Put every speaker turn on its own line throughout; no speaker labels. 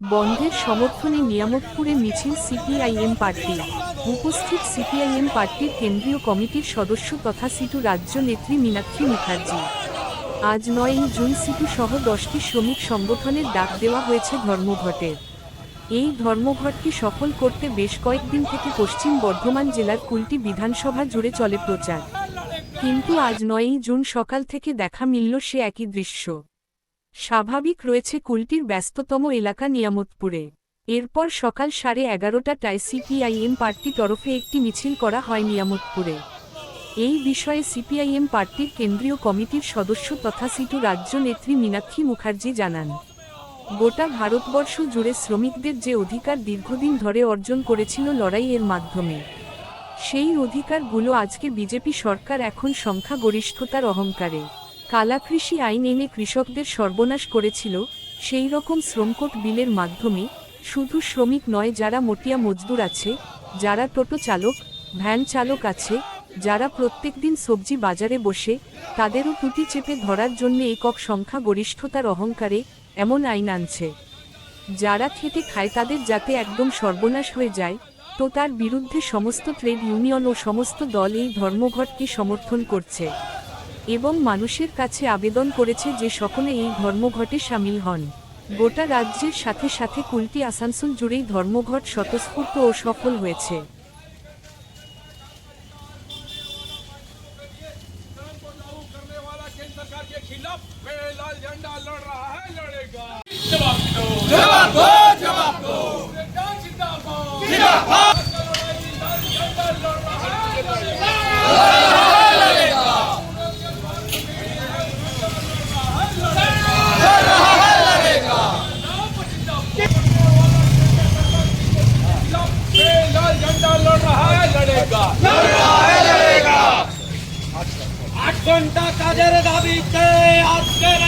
বন্ধের সমর্থনে নিয়ামতপুরে মিছিল সিপিআইএম পার্টি। উপস্থিত সিপিআইএম পার্টির কেন্দ্রীয় কমিটির সদস্য তথা সিটু রাজ্য নেত্রী মীনাক্ষী মুখার্জি। আজ ৯ জুন সিটু সহ 10টি শ্রমিক সংগঠনের ডাক দেওয়া হয়েছে ধর্মঘটের। এই ধর্মঘটকে সফল করতে বেশ কয়েকদিন থেকে পশ্চিম বর্ধমান জেলার কুলটি বিধানসভা জুড়ে চলে প্রচার, কিন্তু আজ ৯ জুন সকাল থেকে দেখা মিলল সে একই দৃশ্য। স্বাভাবিক রয়েছে কুলটির ব্যস্ততম এলাকা নিয়ামতপুরে। এরপর সকাল 11:30টায় সিপিআইএম পার্টি তরফে একটি মিছিল করা হয় নিয়ামতপুরে। এই বিষয়ে সিপিআইএম পার্টির কেন্দ্রীয় কমিটির সদস্য তথা সিটু রাজ্য নেত্রী মীনাক্ষী মুখার্জি জানান, গোটা ভারতবর্ষ জুড়ে শ্রমিকদের যে অধিকার দীর্ঘদিন ধরে অর্জন করেছিল লড়াইয়ের মাধ্যমে, সেই অধিকারগুলো আজকে বিজেপি সরকার এখন সংখ্যাগরিষ্ঠতার অহংকারে কালাকৃষি আইন এনে কৃষকদের সর্বনাশ করেছিল। সেই রকম শ্রমকোট বিলের মাধ্যমে শুধু শ্রমিক নয়, যারা মটিয়া মজদুর আছে, যারা টোটো চালক, ভ্যান চালক আছে, যারা প্রত্যেকদিন সবজি বাজারে বসে, তাদেরও টুটি চেপে ধরার জন্য একক সংখ্যাগরিষ্ঠতার অহংকারে এমন আইন আনছে। যারা খেটে খায় তাদের যাতে একদম সর্বনাশ হয়ে যায়, তো তার বিরুদ্ধে সমস্ত ট্রেড ইউনিয়ন ও সমস্ত দল এই ধর্মঘটকে সমর্থন করছে এবং মানুষের কাছে আবেদন করেছে যে সকলে এই ধর্মঘটে সামিল হন। গোটা রাজ্যের সাথে সাথে কুলটি আসানসোল জুড়েই ধর্মঘট স্বতঃস্ফূর্ত ও সফল হয়েছে।
ঘন্টা কাজের দাবিতে আজকের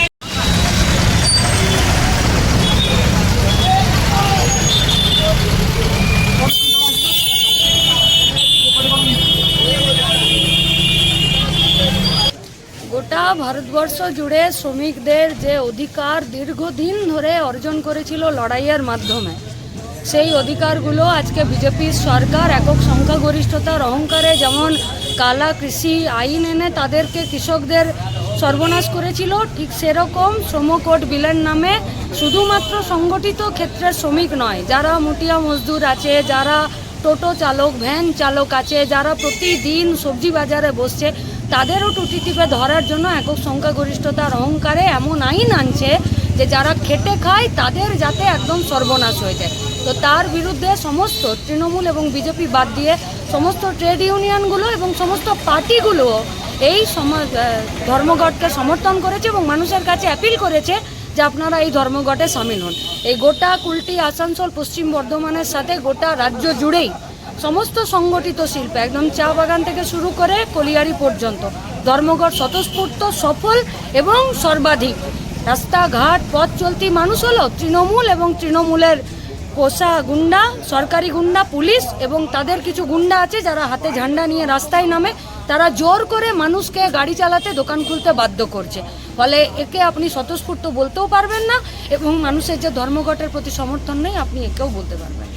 গোটা ভারতবর্ষ জুড়ে শ্রমিকদের যে অধিকার দীর্ঘদিন ধরে অর্জন করেছিল লড়াইয়ের মাধ্যমে, সেই অধিকারগুলো আজকে বিজেপির সরকার একক সংখ্যাগরিষ্ঠতার অহংকারে যেমন কালা কৃষি আইন এনে তাদেরকে কৃষকদের সর্বনাশ করেছিল, ঠিক সেরকম শ্রমকোট বিলের নামে শুধুমাত্র সংগঠিত ক্ষেত্রের শ্রমিক নয়, যারা মুটিয়া মজদুর আছে, যারা টোটো চালক, ভ্যান চালক আছে, যারা প্রতিদিন সবজি বাজারে বসছে, তাদেরও টুটি টিপে ধরার জন্য একক সংখ্যাগরিষ্ঠতার অহংকারে এমন আইন আনছে যে যারা খেটে খায় তাদের যাতে একদম সর্বনাশ হয়ে যায়। তো তার বিরুদ্ধে সমস্ত তৃণমূল এবং বিজেপি বাদ দিয়ে সমস্ত ট্রেড ইউনিয়নগুলো এবং সমস্ত পার্টিগুলো এই ধর্মঘটকে সমর্থন করেছে এবং মানুষের কাছে অ্যাপিল করেছে যে আপনারা এই ধর্মঘটে সামিল হন। এই গোটা কুলটি আসানসোল পশ্চিম বর্ধমানের সাথে গোটা রাজ্য জুড়েই সমস্ত সংগঠিত শিল্প, একদম চা বাগান থেকে শুরু করে কলিয়ারি পর্যন্ত ধর্মঘট স্বতঃস্ফূর্ত, সফল এবং সর্বাধিক। রাস্তাঘাট পথ চলতি মানুষ হলো তৃণমূল এবং তৃণমূলের পোষা গুন্ডা, সরকারি গুন্ডা, পুলিশ এবং তাদের কিছু গুন্ডা আছে যারা হাতে ঝান্ডা নিয়ে রাস্তায় নামে, তারা জোর করে মানুষকে গাড়ি চালাতে, দোকান খুলতে বাধ্য করছে। ফলে একে আপনি স্বতঃস্ফূর্ত বলতেও পারবেন না এবং মানুষের যে ধর্মঘটের প্রতি সমর্থন নেই আপনি একেও বলতে পারবেন না।